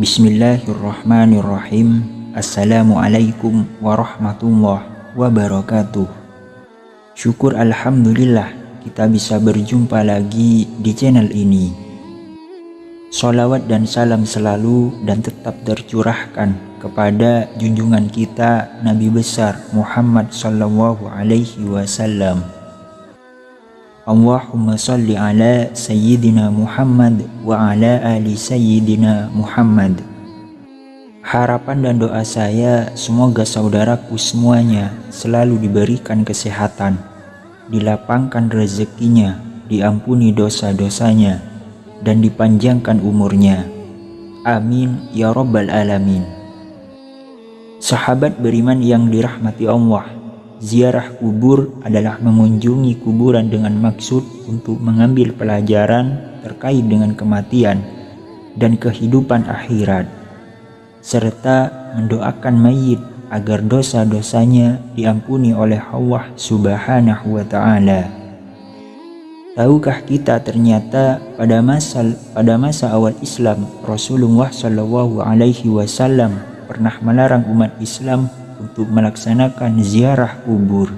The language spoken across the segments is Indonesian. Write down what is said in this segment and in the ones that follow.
Bismillahirrahmanirrahim. Assalamualaikum warahmatullahi wabarakatuh. Syukur alhamdulillah kita bisa berjumpa lagi di channel ini. Sholawat dan salam selalu dan tetap tercurahkan kepada junjungan kita Nabi besar Muhammad sallallahu alaihi wasallam. Allahumma salli ala Sayyidina Muhammad wa ala ali Sayyidina Muhammad. Harapan dan doa saya semoga saudaraku semuanya selalu diberikan kesehatan, dilapangkan rezekinya, diampuni dosa-dosanya, dan dipanjangkan umurnya. Amin ya rabbal alamin. Sahabat beriman yang dirahmati Allah, ziarah kubur adalah mengunjungi kuburan dengan maksud untuk mengambil pelajaran terkait dengan kematian dan kehidupan akhirat, serta mendoakan mayit agar dosa-dosanya diampuni oleh Allah Subhanahu wa Ta'ala. Tahukah kita ternyata pada masa awal Islam, Rasulullah Shallallahu Alaihi Wasallam pernah melarang umat Islam untuk melaksanakan ziarah kubur.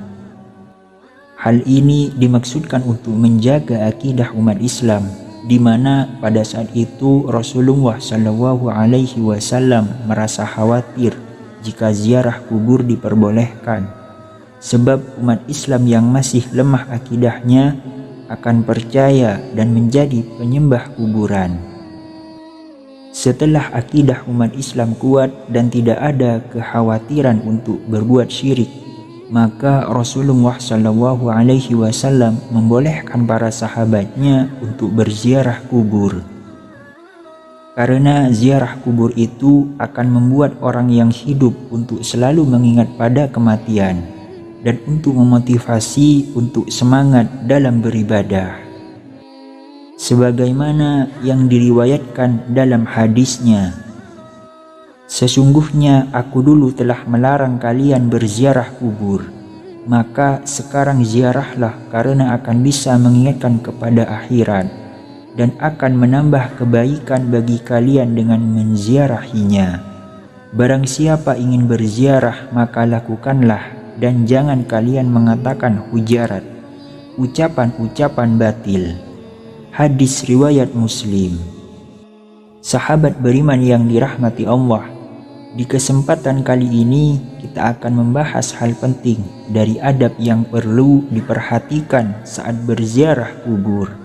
Hal ini dimaksudkan untuk menjaga akidah umat Islam, di mana pada saat itu Rasulullah Shallallahu Alaihi Wasallam merasa khawatir jika ziarah kubur diperbolehkan, sebab umat Islam yang masih lemah akidahnya akan percaya dan menjadi penyembah kuburan. Setelah akidah umat Islam kuat dan tidak ada kekhawatiran untuk berbuat syirik, maka Rasulullah Shallallahu Alaihi Wasallam membolehkan para sahabatnya untuk berziarah kubur. Karena ziarah kubur itu akan membuat orang yang hidup untuk selalu mengingat pada kematian dan untuk memotivasi untuk semangat dalam beribadah. Sebagaimana yang diriwayatkan dalam hadisnya, sesungguhnya aku dulu telah melarang kalian berziarah kubur, maka sekarang ziarahlah karena akan bisa mengingatkan kepada akhirat dan akan menambah kebaikan bagi kalian dengan menziarahinya. Barang siapa ingin berziarah maka lakukanlah, dan jangan kalian mengatakan hujarat, ucapan-ucapan batil. Hadis riwayat Muslim. Sahabat beriman yang dirahmati Allah, di kesempatan kali ini kita akan membahas hal penting dari adab yang perlu diperhatikan saat berziarah kubur.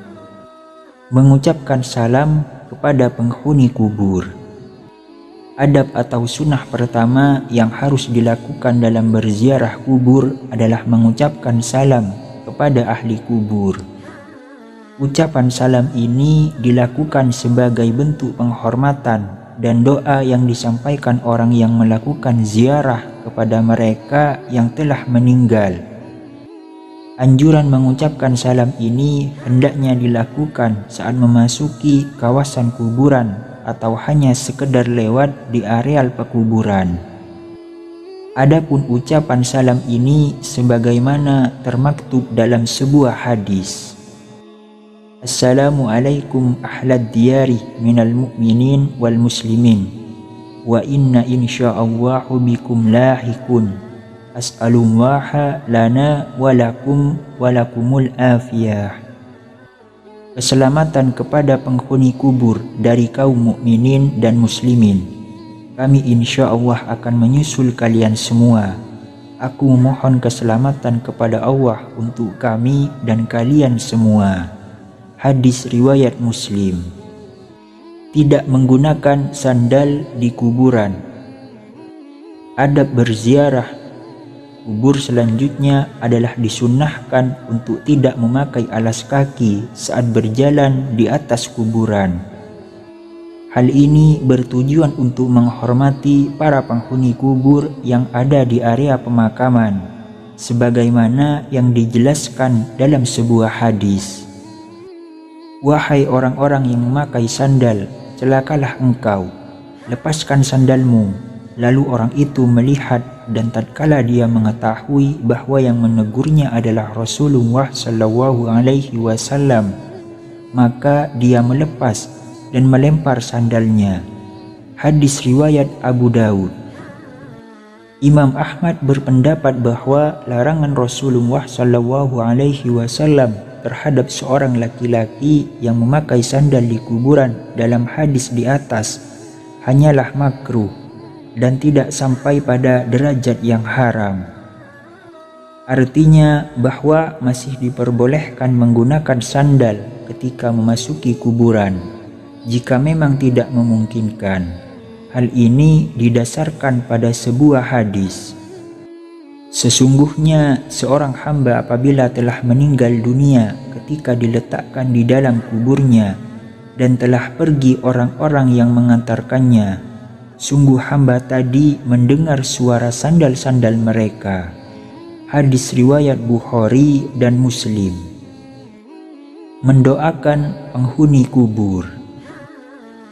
Mengucapkan salam kepada penghuni kubur. Adab atau sunnah pertama yang harus dilakukan dalam berziarah kubur adalah mengucapkan salam kepada ahli kubur. Ucapan salam ini dilakukan sebagai bentuk penghormatan dan doa yang disampaikan orang yang melakukan ziarah kepada mereka yang telah meninggal. Anjuran mengucapkan salam ini hendaknya dilakukan saat memasuki kawasan kuburan atau hanya sekedar lewat di areal pekuburan. Adapun ucapan salam ini sebagaimana termaktub dalam sebuah hadis. Assalamualaikum ahlad diyari minal mu'minin wal muslimin wa inna insya'allahu bikum lahikun as'alullaha lana walakum walakumul afiyah. Keselamatan kepada penghuni kubur dari kaum mukminin dan muslimin. Kami insya Allah akan menyusul kalian semua. Aku memohon keselamatan kepada Allah untuk kami dan kalian semua. Hadis riwayat Muslim. Tidak menggunakan sandal di kuburan. Adab berziarah kubur selanjutnya adalah disunnahkan untuk tidak memakai alas kaki saat berjalan di atas kuburan. Hal ini bertujuan untuk menghormati para penghuni kubur yang ada di area pemakaman, sebagaimana yang dijelaskan dalam sebuah hadis. Wahai orang-orang yang memakai sandal, celakalah engkau, lepaskan sandalmu. Lalu orang itu melihat, dan tatkala dia mengetahui bahwa yang menegurnya adalah Rasulullah SAW, maka dia melepas dan melempar sandalnya. Hadis riwayat Abu Daud. Imam Ahmad berpendapat bahwa larangan Rasulullah SAW terhadap seorang laki-laki yang memakai sandal di kuburan dalam hadis di atas hanyalah makruh dan tidak sampai pada derajat yang haram. Artinya bahwa masih diperbolehkan menggunakan sandal ketika memasuki kuburan jika memang tidak memungkinkan. Hal ini didasarkan pada sebuah hadis. Sesungguhnya seorang hamba apabila telah meninggal dunia ketika diletakkan di dalam kuburnya dan telah pergi orang-orang yang mengantarkannya, sungguh hamba tadi mendengar suara sandal-sandal mereka. Hadis riwayat Bukhari dan Muslim. Mendoakan penghuni kubur.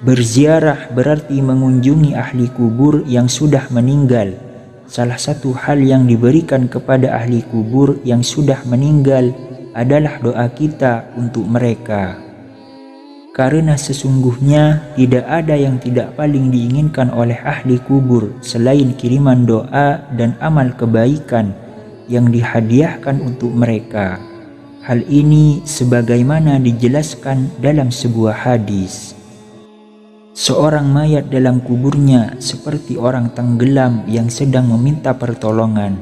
Berziarah berarti mengunjungi ahli kubur yang sudah meninggal. Salah satu hal yang diberikan kepada ahli kubur yang sudah meninggal adalah doa kita untuk mereka. Karena sesungguhnya tidak ada yang tidak paling diinginkan oleh ahli kubur selain kiriman doa dan amal kebaikan yang dihadiahkan untuk mereka. Hal ini sebagaimana dijelaskan dalam sebuah hadis. Seorang mayat dalam kuburnya seperti orang tenggelam yang sedang meminta pertolongan.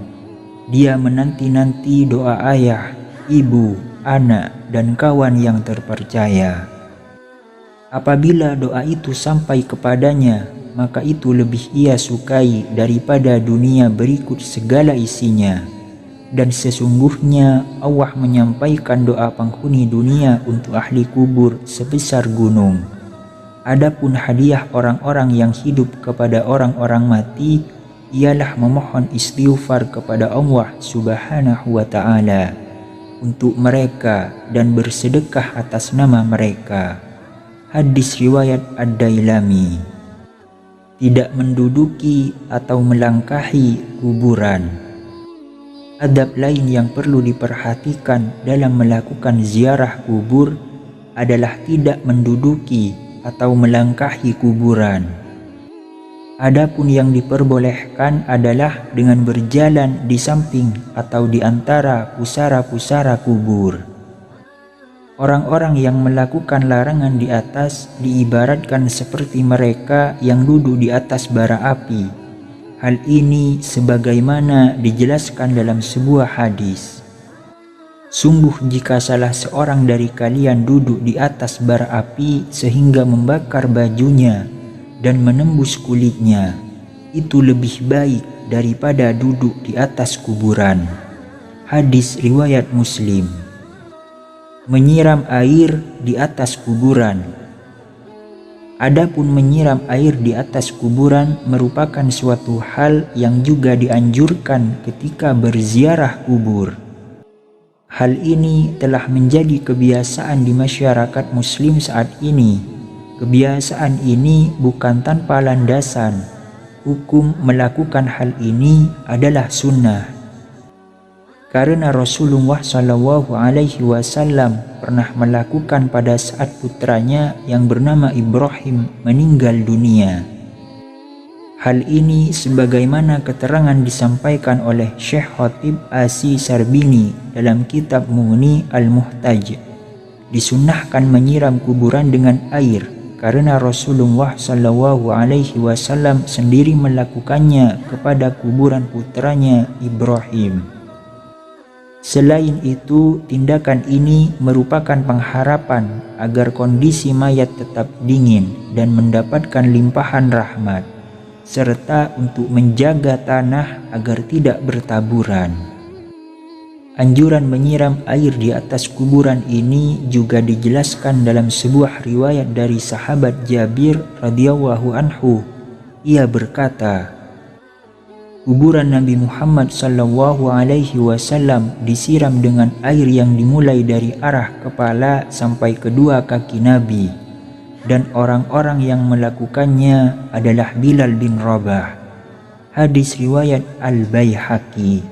Dia menanti-nanti doa ayah, ibu, anak, dan kawan yang terpercaya. Apabila doa itu sampai kepadanya, maka itu lebih ia sukai daripada dunia berikut segala isinya. Dan sesungguhnya Allah menyampaikan doa penghuni dunia untuk ahli kubur sebesar gunung. Adapun hadiah orang-orang yang hidup kepada orang-orang mati ialah memohon istighfar kepada Allah Subhanahu wa Ta'ala untuk mereka dan bersedekah atas nama mereka. Hadis riwayat Ad-Dailami. Tidak menduduki atau melangkahi kuburan. Adab lain yang perlu diperhatikan dalam melakukan ziarah kubur adalah tidak menduduki atau melangkahi kuburan. Adapun yang diperbolehkan adalah dengan berjalan di samping atau di antara pusara-pusara kubur. Orang-orang yang melakukan larangan di atas diibaratkan seperti mereka yang duduk di atas bara api. Hal ini sebagaimana dijelaskan dalam sebuah hadis. Sungguh jika salah seorang dari kalian duduk di atas bara api sehingga membakar bajunya dan menembus kulitnya, itu lebih baik daripada duduk di atas kuburan. Hadis riwayat Muslim. Menyiram air di atas kuburan. Adapun menyiram air di atas kuburan merupakan suatu hal yang juga dianjurkan ketika berziarah kubur. Hal ini telah menjadi kebiasaan di masyarakat muslim saat ini. Kebiasaan ini bukan tanpa landasan. Hukum melakukan hal ini adalah sunnah. Karena Rasulullah SAW pernah melakukan pada saat putranya yang bernama Ibrahim meninggal dunia. Hal ini sebagaimana keterangan disampaikan oleh Syekh Khatib Asi Sarbini dalam kitab Mughni Al-Muhtaj. Disunnahkan menyiram kuburan dengan air karena Rasulullah SAW sendiri melakukannya kepada kuburan putranya Ibrahim. Selain itu, tindakan ini merupakan pengharapan agar kondisi mayat tetap dingin dan mendapatkan limpahan rahmat. serta untuk menjaga tanah agar tidak bertaburan. Anjuran menyiram air di atas kuburan ini juga dijelaskan dalam sebuah riwayat dari sahabat Jabir radhiyallahu anhu. Ia berkata, kuburan Nabi Muhammad sallallahu alaihi wasallam disiram dengan air yang dimulai dari arah kepala sampai kedua kaki Nabi, dan orang-orang yang melakukannya adalah Bilal bin Rabah. Hadis riwayat Al-Baihaqi.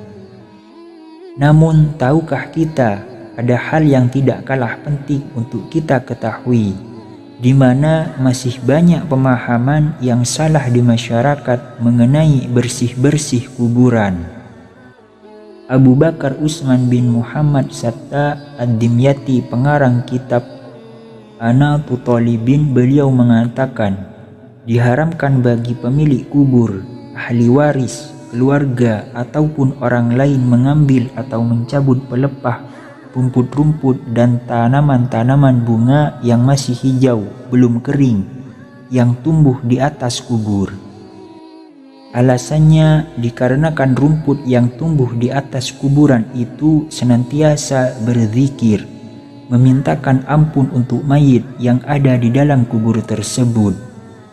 Namun tahukah kita ada hal yang tidak kalah penting untuk kita ketahui, di mana masih banyak pemahaman yang salah di masyarakat mengenai bersih-bersih kuburan. Abu Bakar Utsman bin Muhammad Satta Ad-Dimyati, pengarang kitab Anatu Talibin, beliau mengatakan, diharamkan bagi pemilik kubur, ahli waris, keluarga, ataupun orang lain mengambil atau mencabut pelepah, rumput-rumput, dan tanaman-tanaman bunga yang masih hijau, belum kering, yang tumbuh di atas kubur. Alasannya dikarenakan rumput yang tumbuh di atas kuburan itu senantiasa berzikir, memintakan ampun untuk mayit yang ada di dalam kubur tersebut,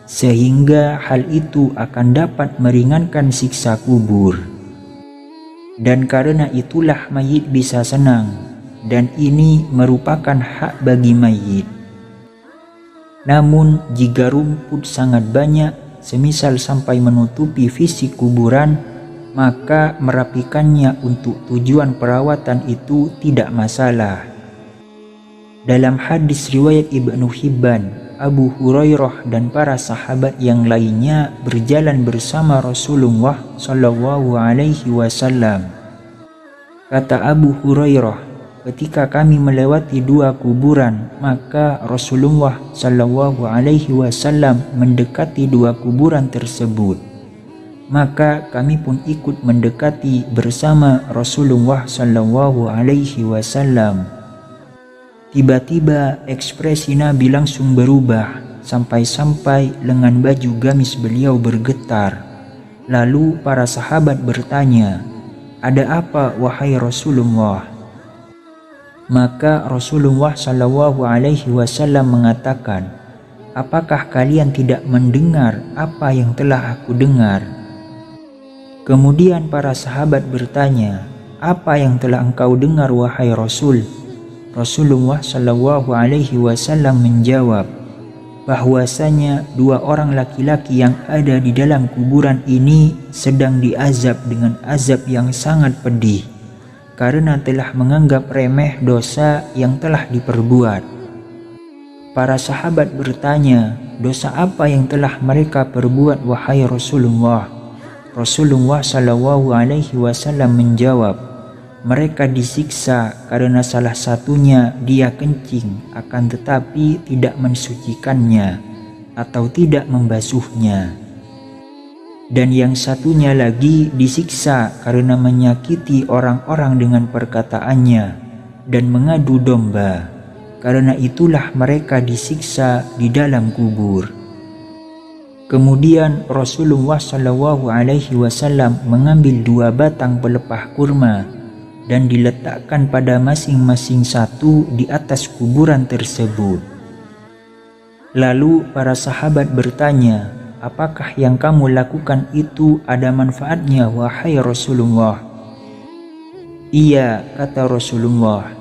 sehingga hal itu akan dapat meringankan siksa kubur. Dan karena itulah mayit bisa senang, dan ini merupakan hak bagi mayit. Namun jika rumput sangat banyak, semisal sampai menutupi fisik kuburan, maka merapikannya untuk tujuan perawatan itu tidak masalah. Dalam hadis riwayat Ibnu Hibban, Abu Hurairah dan para sahabat yang lainnya berjalan bersama Rasulullah Shallallahu Alaihi Wasallam. Kata Abu Hurairah, ketika kami melewati dua kuburan, maka Rasulullah Shallallahu Alaihi Wasallam mendekati dua kuburan tersebut. Maka kami pun ikut mendekati bersama Rasulullah Shallallahu Alaihi Wasallam. Tiba-tiba ekspresi Nabi langsung berubah, sampai-sampai lengan baju gamis beliau bergetar. Lalu para sahabat bertanya, "Ada apa wahai Rasulullah?" Maka Rasulullah Shallallahu Alaihi Wasallam mengatakan, "Apakah kalian tidak mendengar apa yang telah aku dengar?" Kemudian para sahabat bertanya, "Apa yang telah engkau dengar wahai Rasul?" Rasulullah Shallallahu Alaihi Wasallam menjawab bahwasanya dua orang laki-laki yang ada di dalam kuburan ini sedang diazab dengan azab yang sangat pedih karena telah menganggap remeh dosa yang telah diperbuat. Para sahabat bertanya, "Dosa apa yang telah mereka perbuat wahai Rasulullah?" Rasulullah Shallallahu Alaihi Wasallam menjawab, mereka disiksa karena salah satunya dia kencing akan tetapi tidak mensucikannya atau tidak membasuhnya, dan yang satunya lagi disiksa karena menyakiti orang-orang dengan perkataannya dan mengadu domba. Karena itulah mereka disiksa di dalam kubur. Kemudian Rasulullah Shallallahu Alaihi Wasallam mengambil dua batang pelepah kurma dan diletakkan pada masing-masing satu di atas kuburan tersebut. Lalu para sahabat bertanya, "Apakah yang kamu lakukan itu ada manfaatnya wahai Rasulullah?" "Iya," kata Rasulullah,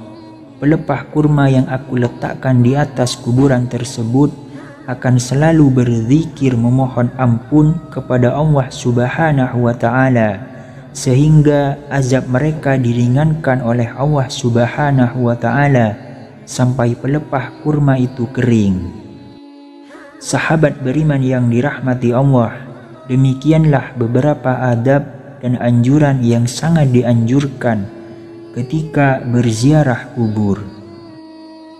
"pelepah kurma yang aku letakkan di atas kuburan tersebut akan selalu berzikir memohon ampun kepada Allah Subhanahu wa Ta'ala, sehingga azab mereka diringankan oleh Allah Subhanahu wa Ta'ala sampai pelepah kurma itu kering." Sahabat beriman yang dirahmati Allah, demikianlah beberapa adab dan anjuran yang sangat dianjurkan ketika berziarah kubur.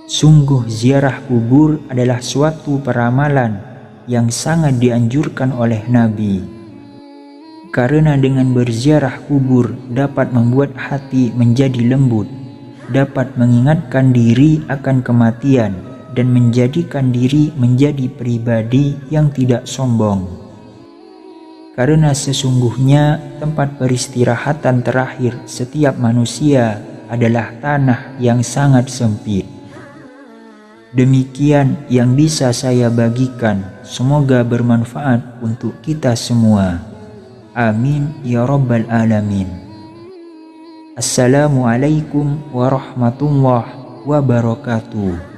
Sungguh ziarah kubur adalah suatu peramalan yang sangat dianjurkan oleh Nabi. Karena dengan berziarah kubur dapat membuat hati menjadi lembut, dapat mengingatkan diri akan kematian, dan menjadikan diri menjadi pribadi yang tidak sombong. karena sesungguhnya tempat peristirahatan terakhir setiap manusia adalah tanah yang sangat sempit. Demikian yang bisa saya bagikan, semoga bermanfaat untuk kita semua. Amin ya rabbal alamin. Assalamualaikum warahmatullahi wabarakatuh.